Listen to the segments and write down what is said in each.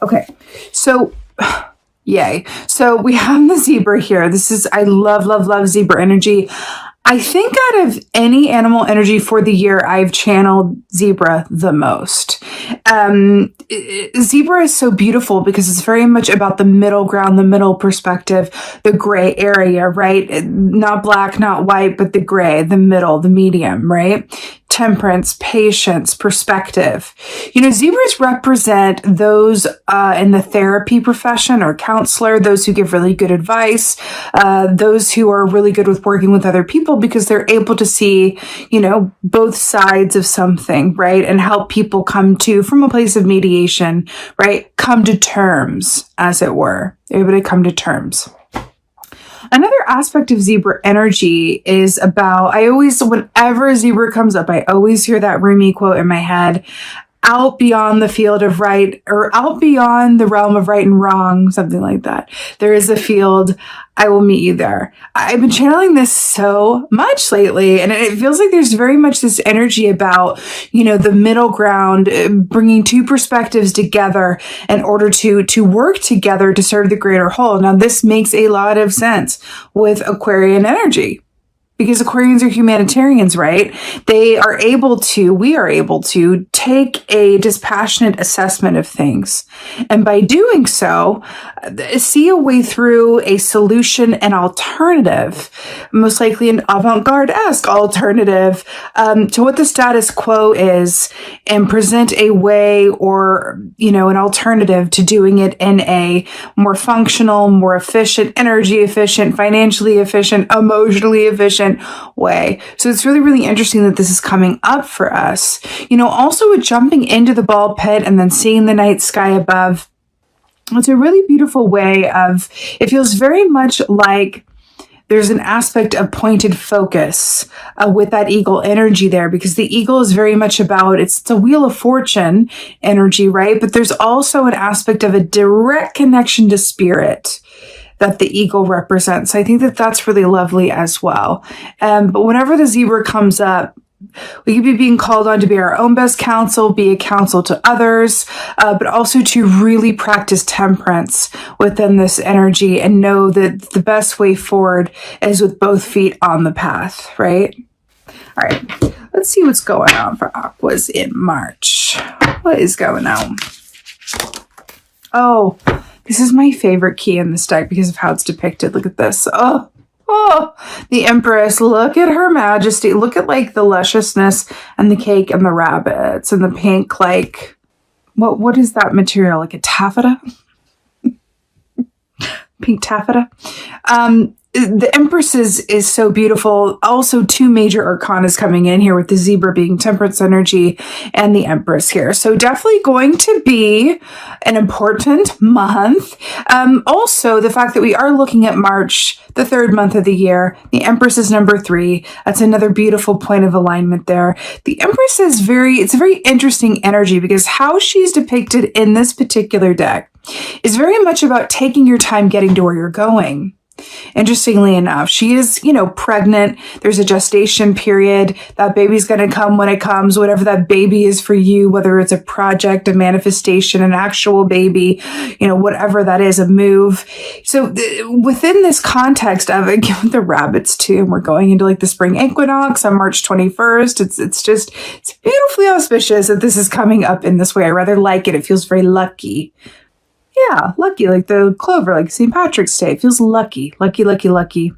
Okay, so yay. So we have the zebra here. I love, love, love zebra energy. I think out of any animal energy for the year, I've channeled zebra the most. Zebra is so beautiful because it's very much about the middle ground, the middle perspective, the gray area, right? Not black, not white, but the gray, the middle, the medium, right? Temperance, patience, perspective. Zebras represent those in the therapy profession or counselor, those who give really good advice, those who are really good with working with other people because they're able to see, both sides of something, right? And help people come to, from a place of mediation, right? Come to terms, as it were. They're able to come to terms. Another aspect of zebra energy is about, whenever zebra comes up, I always hear that Rumi quote in my head, out beyond the field of right, or out beyond the realm of right and wrong, something like that. There is a field, I will meet you there. I've been channeling this so much lately, and it feels like there's very much this energy about, the middle ground, bringing two perspectives together in order to work together to serve the greater whole. Now, this makes a lot of sense with Aquarian energy. Because Aquarians are humanitarians, right? We are able to take a dispassionate assessment of things. And by doing so, see a way through a solution, an alternative, most likely an avant-garde-esque alternative to what the status quo is, and present a way or, an alternative to doing it in a more functional, more efficient, energy efficient, financially efficient, emotionally efficient way. So it's really, really interesting that this is coming up for us. Also with jumping into the ball pit and then seeing the night sky above. It's a really beautiful way of, it feels very much like there's an aspect of pointed focus with that eagle energy there, because the eagle is very much about, it's a wheel of fortune energy, right? But there's also an aspect of a direct connection to spirit that the eagle represents. I think that that's really lovely as well. But whenever the zebra comes up, we could be being called on to be our own best counsel, be a counsel to others, but also to really practice temperance within this energy and know that the best way forward is with both feet on the path, right? All right, let's see what's going on for Aquas in March. What is going on? Oh, this is my favorite key in this deck because of how it's depicted. Look at this. Oh, the Empress. Look at her majesty. Look at like the lusciousness and the cake and the rabbits and the pink, like, what is that material? Like a taffeta? Pink taffeta. The Empress is so beautiful. Also, two major arcanas coming in here with the zebra being temperance energy and the Empress here. So definitely going to be an important month. Also, the fact that we are looking at March, the third month of the year. The Empress is number 3. That's another beautiful point of alignment there. The Empress is it's a very interesting energy because how she's depicted in this particular deck is very much about taking your time getting to where you're going. Interestingly enough, she is, pregnant. There's a gestation period. That baby's going to come when it comes, whatever that baby is for you, whether it's a project, a manifestation, an actual baby, whatever that is, a move. So within this context of it, with the rabbits too, and we're going into like the spring equinox on March 21st. It's beautifully auspicious that this is coming up in this way. I rather like it. It feels very lucky. Yeah, lucky, like the clover, like St. Patrick's Day. It feels lucky, lucky, lucky, lucky.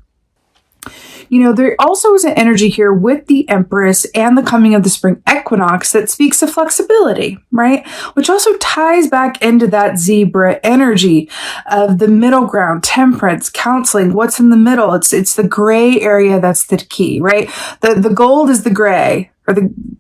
There also is an energy here with the Empress and the coming of the spring equinox that speaks of flexibility, right? Which also ties back into that zebra energy of the middle ground, temperance, counseling. What's in the middle? It's the gray area that's the key, right? The gold is the gray.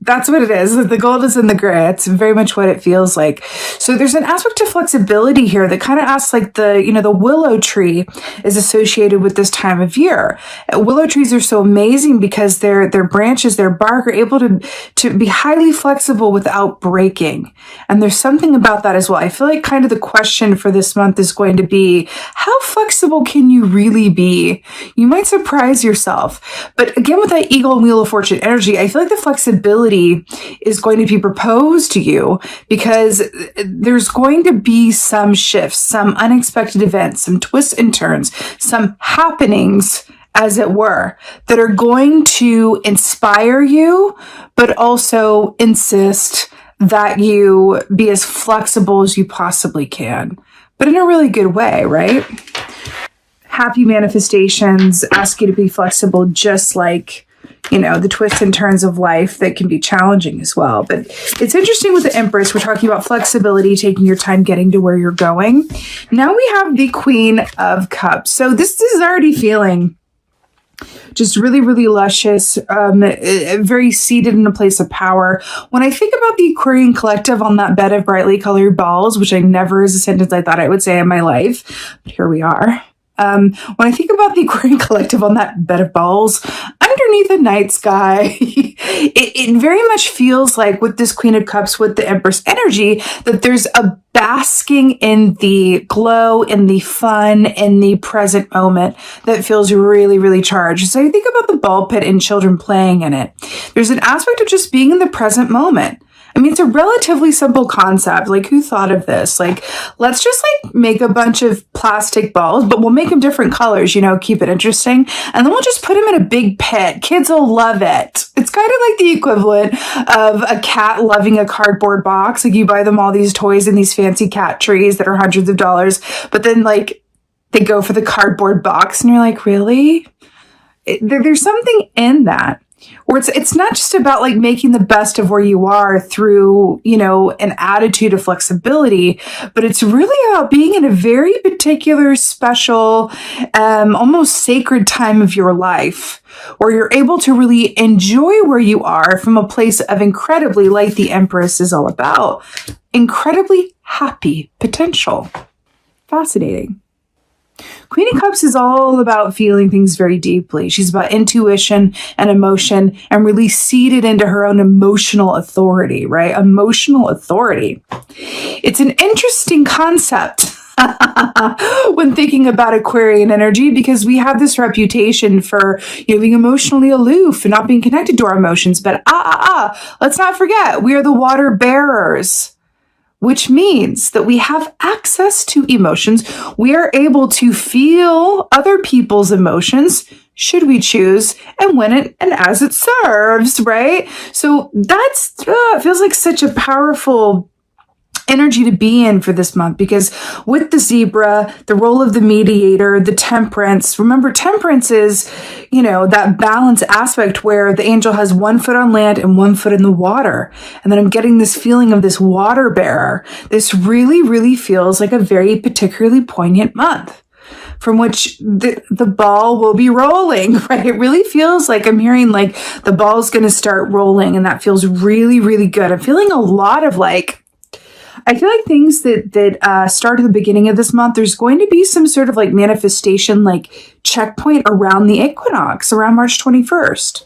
That's what it is. The gold is in the gray. It's very much what it feels like. So there's an aspect of flexibility here that kind of asks like the willow tree is associated with this time of year. Willow trees are so amazing because their branches, their bark are able to be highly flexible without breaking. And there's something about that as well. I feel like kind of the question for this month is going to be, how flexible can you really be? You might surprise yourself. But again, with that eagle and wheel of fortune energy, I feel like the flexibility is going to be proposed to you because there's going to be some shifts, some unexpected events, some twists and turns, some happenings, as it were, that are going to inspire you, but also insist that you be as flexible as you possibly can, but in a really good way, right? Happy manifestations ask you to be flexible, just like, you know, the twists and turns of life that can be challenging as well. But it's interesting with the Empress, we're talking about flexibility, taking your time getting to where you're going. Now we have the Queen of Cups. So this is already feeling just really, really luscious, very seated in a place of power. When I think about the Aquarian collective on that bed of brightly colored balls, which I never is a sentence I thought I would say in my life, but here we are. When I think about the Aquarian collective on that bed of balls, underneath the night sky, it very much feels like with this Queen of Cups, with the Empress energy, that there's a basking in the glow, in the fun, in the present moment that feels really, really charged. So I think about the ball pit and children playing in it. There's an aspect of just being in the present moment. I mean, it's a relatively simple concept. Like, who thought of this? Like, let's just like make a bunch of plastic balls, but we'll make them different colors, you know, keep it interesting. And then we'll just put them in a big pit. Kids will love it. It's kind of like the equivalent of a cat loving a cardboard box. Like, you buy them all these toys and these fancy cat trees that are hundreds of dollars, but then like they go for the cardboard box and you're like, really? There's something in that. Or it's not just about like making the best of where you are through, you know, an attitude of flexibility, but it's really about being in a very particular, special, almost sacred time of your life where you're able to really enjoy where you are from a place of incredibly, like the Empress is all about, incredibly happy potential. Fascinating. Queen of Cups is all about feeling things very deeply. She's about intuition and emotion and really seated into her own emotional authority, right? Emotional authority. It's an interesting concept when thinking about Aquarian energy, because we have this reputation for, you know, being emotionally aloof and not being connected to our emotions. But let's not forget, we are the water bearers, which means that we have access to emotions. We are able to feel other people's emotions, should we choose, and when it and as it serves, right? So that's, it feels like such a powerful energy to be in for this month, because with the zebra, the role of the mediator, the temperance, remember temperance is, you know, that balance aspect where the angel has 1 foot on land and 1 foot in the water. And then I'm getting this feeling of this water bearer. This really, really feels like a very particularly poignant month from which the ball will be rolling, right? It really feels like I'm hearing like the ball's going to start rolling, and that feels really, really good. I'm feeling a lot of like, I feel like things that start at the beginning of this month, there's going to be some sort of like manifestation, like checkpoint around the equinox, around March 21st.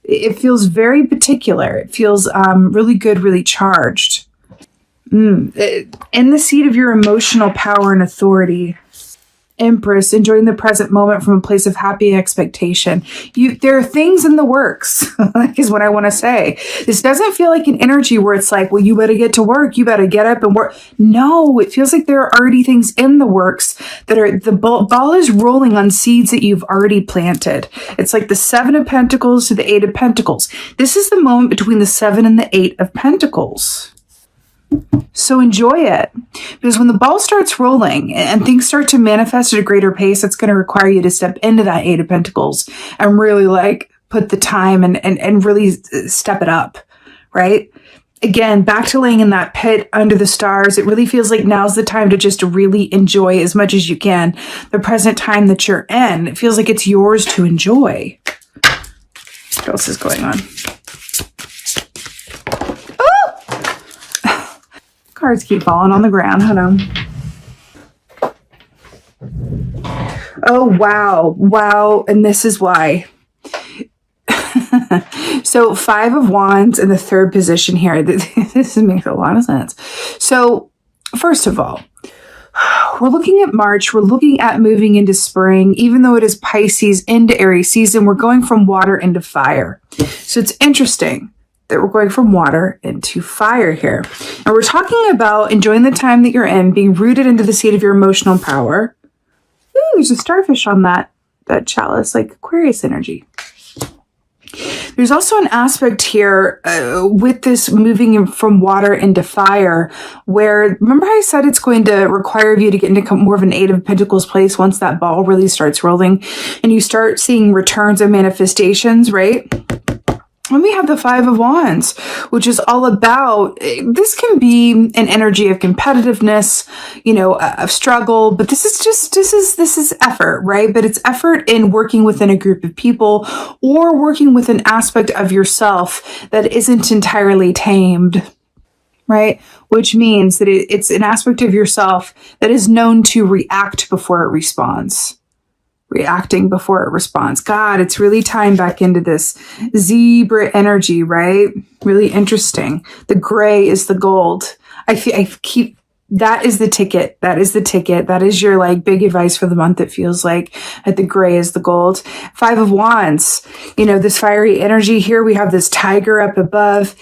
It feels very particular. It feels really good, really charged. In the seat of your emotional power and authority, Empress, enjoying the present moment from a place of happy expectation. There are things in the works, is what I want to say. This doesn't feel like an energy where it's like, well, you better get to work. You better get up and work. No, it feels like there are already things in the works that are, the ball is rolling on seeds that you've already planted. It's like the 7 of Pentacles to the 8 of Pentacles. This is the moment between the 7 and the 8 of Pentacles. So enjoy it, because when the ball starts rolling and things start to manifest at a greater pace, it's going to require you to step into that 8 of Pentacles and really like put the time and really step it up, right? Again, back to laying in that pit under the stars. It really feels like now's the time to just really enjoy as much as you can the present time that you're in. It feels like it's yours to enjoy. What else is going on? Cards keep falling on the ground. Hold on. Oh, wow. Wow. And this is why. So 5 of Wands in the 3rd position here. This makes a lot of sense. So first of all, we're looking at March. We're looking at moving into spring. Even though it is Pisces into Aries season, we're going from water into fire. So it's interesting. that we're going from water into fire here. And we're talking about enjoying the time that you're in, being rooted into the seat of your emotional power. Ooh, there's a starfish on that chalice, like Aquarius energy. There's also an aspect here with this moving from water into fire where, remember I said it's going to require you to get into more of an Eight of Pentacles place once that ball really starts rolling and you start seeing returns of manifestations, right? And we have the Five of Wands, which is all about, this can be an energy of competitiveness, you know, of struggle, but this is effort, right? But it's effort in working within a group of people or working with an aspect of yourself that isn't entirely tamed, right? Which means that it's an aspect of yourself that is known to react before it responds. Reacting before it responds. God, it's really tying back into this zebra energy, right? Really interesting. The gray is the gold. I keep, that is the ticket. That is the ticket. That is your like big advice for the month. It feels like that the gray is the gold. Five of Wands, you know, this fiery energy here. We have this tiger up above.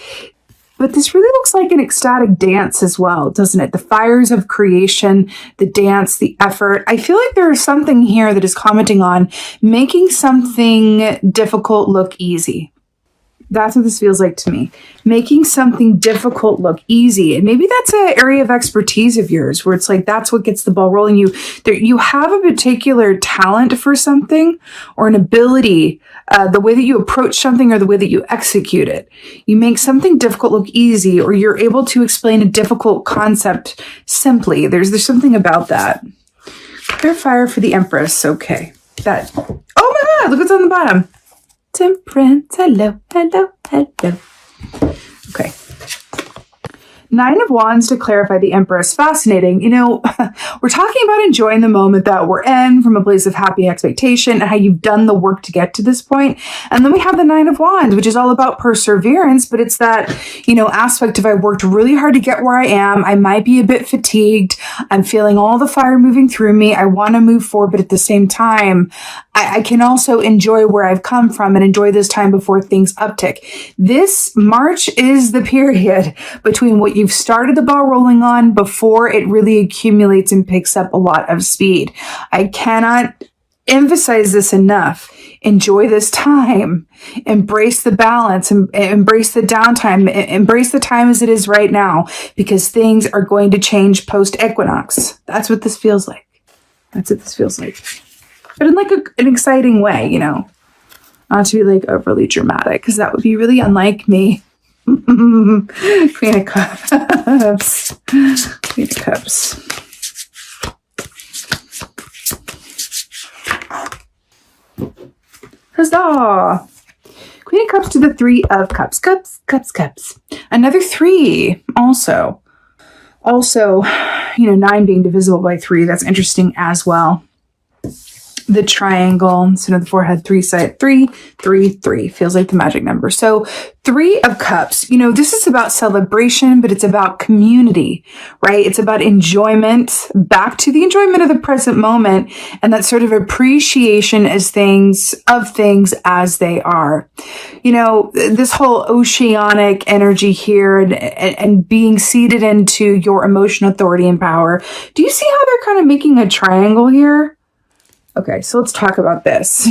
But this really looks like an ecstatic dance as well, doesn't it? The fires of creation, the dance, the effort. I feel like there is something here that is commenting on making something difficult look easy. That's what this feels like to me. Making something difficult look easy. And maybe that's an area of expertise of yours where it's like, that's what gets the ball rolling. You have a particular talent for something or an ability, the way that you approach something or the way that you execute it. You make something difficult look easy, or you're able to explain a difficult concept simply. There's something about that. Clear fire for the Empress. Okay. That, oh my God, look what's on the bottom. Temperance, hello, hello, hello. Okay. Nine of Wands to clarify the Empress. Fascinating. You know, we're talking about enjoying the moment that we're in from a place of happy expectation and how you've done the work to get to this point. And then we have the Nine of Wands, which is all about perseverance, but it's that, you know, aspect of I worked really hard to get where I am. I might be a bit fatigued. I'm feeling all the fire moving through me. I want to move forward, but at the same time, I can also enjoy where I've come from and enjoy this time before things uptick. This March is the period between what you've started the ball rolling on before it really accumulates and picks up a lot of speed. I cannot emphasize this enough. Enjoy this time. Embrace the balance and embrace the downtime. Embrace the time as it is right now, because things are going to change post-equinox. That's what this feels like. That's what this feels like. But in like an exciting way, you know, not to be like overly dramatic, because that would be really unlike me. Queen of Cups. Queen of Cups. Huzzah! Queen of Cups to the Three of Cups. Cups, cups, cups. Another three also. Also, you know, 9 being divisible by 3. That's interesting as well. The triangle, so the forehead, 3 side, 3, 3, 3 feels like the magic number. So 3 of Cups, you know, this is about celebration, but it's about community, right? It's about enjoyment, back to the enjoyment of the present moment, and that sort of appreciation of things as they are. You know, this whole oceanic energy here and being seated into your emotional authority and power. Do you see how they're kind of making a triangle here? Okay, so let's talk about this.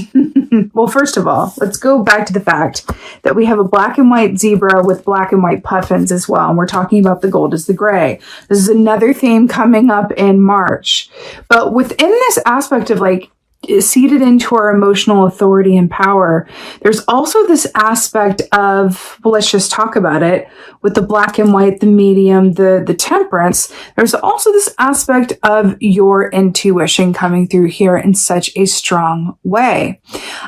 Well, first of all, let's go back to the fact that we have a black and white zebra with black and white puffins as well. And we're talking about the gold is the gray. This is another theme coming up in March. But within this aspect of like seated into our emotional authority and power, there's also this aspect of, well, let's just talk about it, with the black and white, the medium, the temperance. There's also this aspect of your intuition coming through here in such a strong way.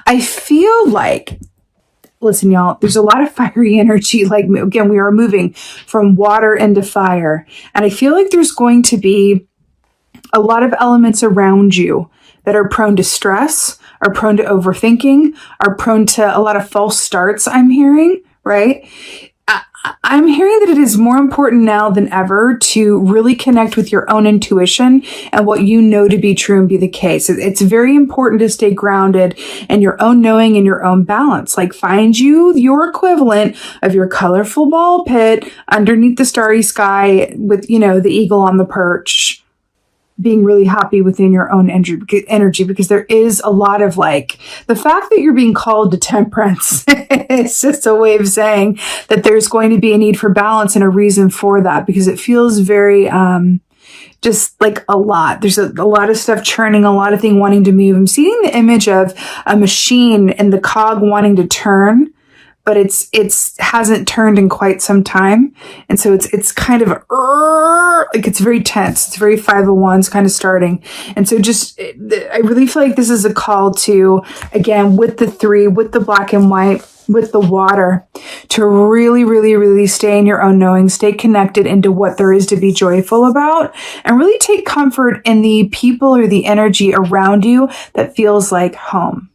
I feel like, listen, y'all, there's a lot of fiery energy. Like, again, we are moving from water into fire. And I feel like there's going to be a lot of elements around you that are prone to stress, are prone to overthinking, are prone to a lot of false starts, I'm hearing, right? I'm hearing that it is more important now than ever to really connect with your own intuition and what you know to be true and be the case. It's very important to stay grounded in your own knowing and your own balance. Like, find you your equivalent of your colorful ball pit underneath the starry sky with, you know, the eagle on the perch, being really happy within your own energy, because there is a lot of, like, the fact that you're being called to temperance it's just a way of saying that there's going to be a need for balance and a reason for that, because it feels very just like a lot. There's a lot of stuff churning, a lot of things wanting to move. I'm seeing the image of a machine and the cog wanting to turn, but it's hasn't turned in quite some time. And so it's kind of like, it's very tense. It's very Five of Wands kind of starting. And so just, I really feel like this is a call to, again, with the three, with the black and white, with the water, to really, really, really stay in your own knowing, stay connected into what there is to be joyful about, and really take comfort in the people or the energy around you that feels like home.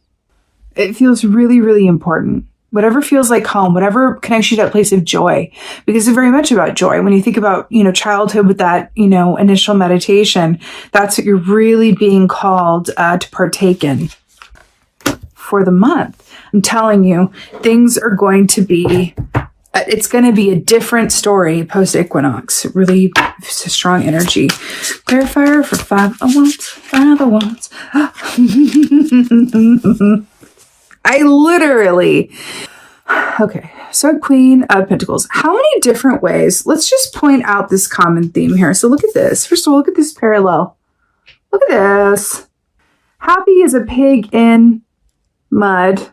It feels really, really important. Whatever feels like home, whatever connects you to that place of joy, because it's very much about joy. When you think about, you know, childhood with that, you know, initial meditation, that's what you're really being called to partake in for the month. I'm telling you, things are going to be, it's going to be a different story post-equinox. Really, it's a strong energy. Clarifier for Five of Wands, Five of Wands. I literally, okay, so Queen of Pentacles. How many different ways? Let's just point out this common theme here. So look at this. First of all, look at this parallel. Look at this. Happy as a pig in mud.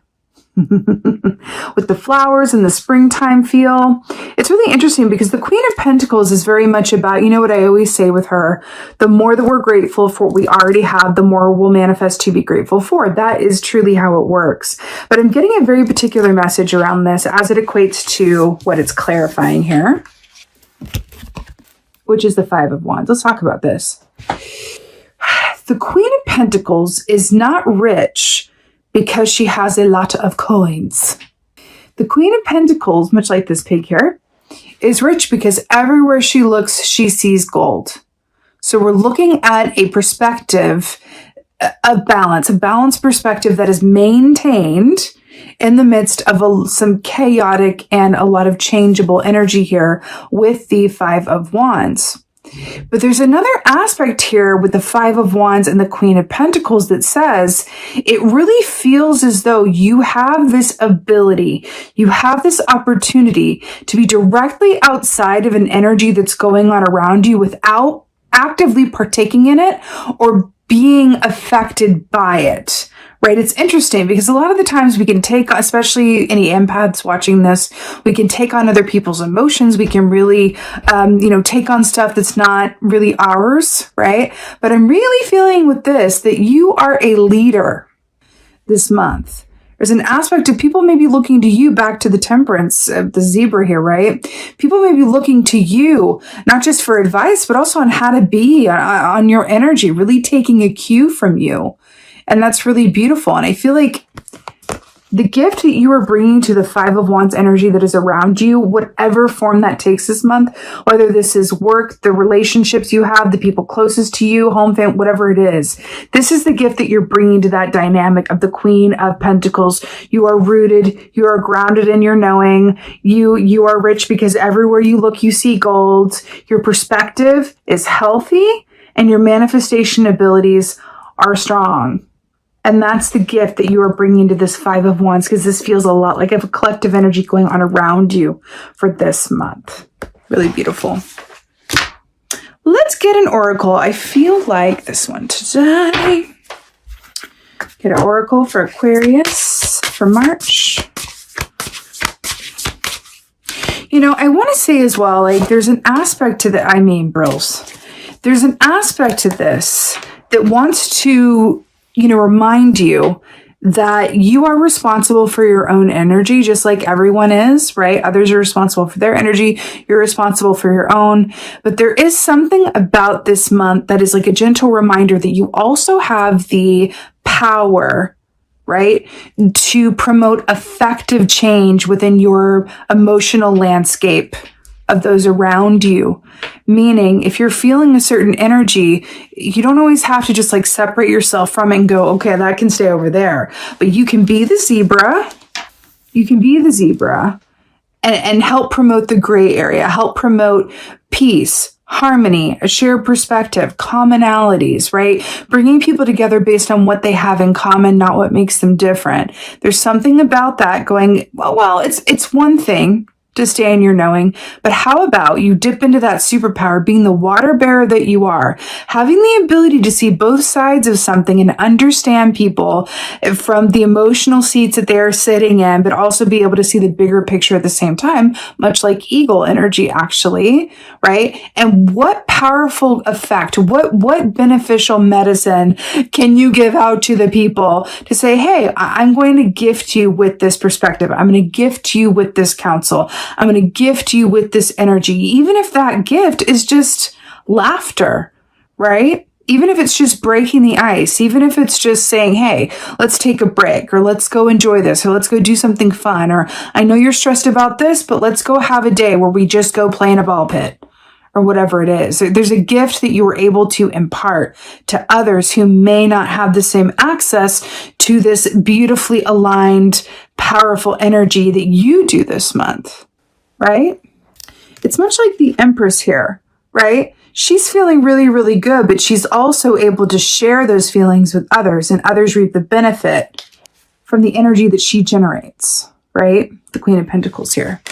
With the flowers and the springtime feel. It's really interesting because the Queen of Pentacles is very much about, you know what I always say with her, the more that we're grateful for what we already have, the more we'll manifest to be grateful for. That is truly how it works. But I'm getting a very particular message around this as it equates to what it's clarifying here, which is the Five of Wands. Let's talk about this. The Queen of Pentacles is not rich because she has a lot of coins. The Queen of Pentacles, much like this pig here, is rich because everywhere she looks, she sees gold. So we're looking at a perspective of balance, a balanced perspective that is maintained in the midst of some chaotic and a lot of changeable energy here with the Five of Wands. But there's another aspect here with the Five of Wands and the Queen of Pentacles that says it really feels as though you have this ability, you have this opportunity to be directly outside of an energy that's going on around you without actively partaking in it or being affected by it. Right? It's interesting because a lot of the times we can take, especially any empaths watching this, we can take on other people's emotions. We can really, take on stuff that's not really ours, right? But I'm really feeling with this that you are a leader this month. There's an aspect of people may be looking to you, back to the temperance of the zebra here, right? People may be looking to you, not just for advice, but also on how to be on your energy, really taking a cue from you. And that's really beautiful. And I feel like the gift that you are bringing to the Five of Wands energy that is around you, whatever form that takes this month, whether this is work, the relationships you have, the people closest to you, home, family, whatever it is, this is the gift that you're bringing to that dynamic of the Queen of Pentacles. You are rooted. You are grounded in your knowing. You are rich because everywhere you look, you see gold. Your perspective is healthy and your manifestation abilities are strong. And that's the gift that you are bringing to this Five of Wands, because this feels a lot like a collective energy going on around you for this month. Really beautiful. Let's get an oracle. I feel like this one today. Get an oracle for Aquarius for March. You know, I want to say as well, like, there's an aspect to Brills. There's an aspect to this that wants to, remind you that you are responsible for your own energy, just like everyone is, right? Others are responsible for their energy. You're responsible for your own. But there is something about this month that is like a gentle reminder that you also have the power, right? To promote effective change within your emotional landscape of those around you. Meaning, if you're feeling a certain energy, you don't always have to just like separate yourself from it and go, okay, that can stay over there. But you can be the zebra. You can be the zebra and help promote the gray area, help promote peace, harmony, a shared perspective, commonalities, right? Bringing people together based on what they have in common, not what makes them different. There's something about that going, well, it's one thing to stay in your knowing, but how about you dip into that superpower, being the water bearer that you are, having the ability to see both sides of something and understand people from the emotional seats that they're sitting in, but also be able to see the bigger picture at the same time, much like eagle energy, actually, right? And what powerful effect, what beneficial medicine can you give out to the people to say, hey, I'm going to gift you with this perspective. I'm going to gift you with this counsel. I'm going to gift you with this energy, even if that gift is just laughter, right? Even if it's just breaking the ice, even if it's just saying, hey, let's take a break, or let's go enjoy this, or let's go do something fun, or I know you're stressed about this, but let's go have a day where we just go play in a ball pit, or whatever it is. There's a gift that you were able to impart to others who may not have the same access to this beautifully aligned, powerful energy that you do this month. Right? It's much like the Empress here, right? She's feeling really, really good, but she's also able to share those feelings with others, and others reap the benefit from the energy that she generates, right? The Queen of Pentacles here.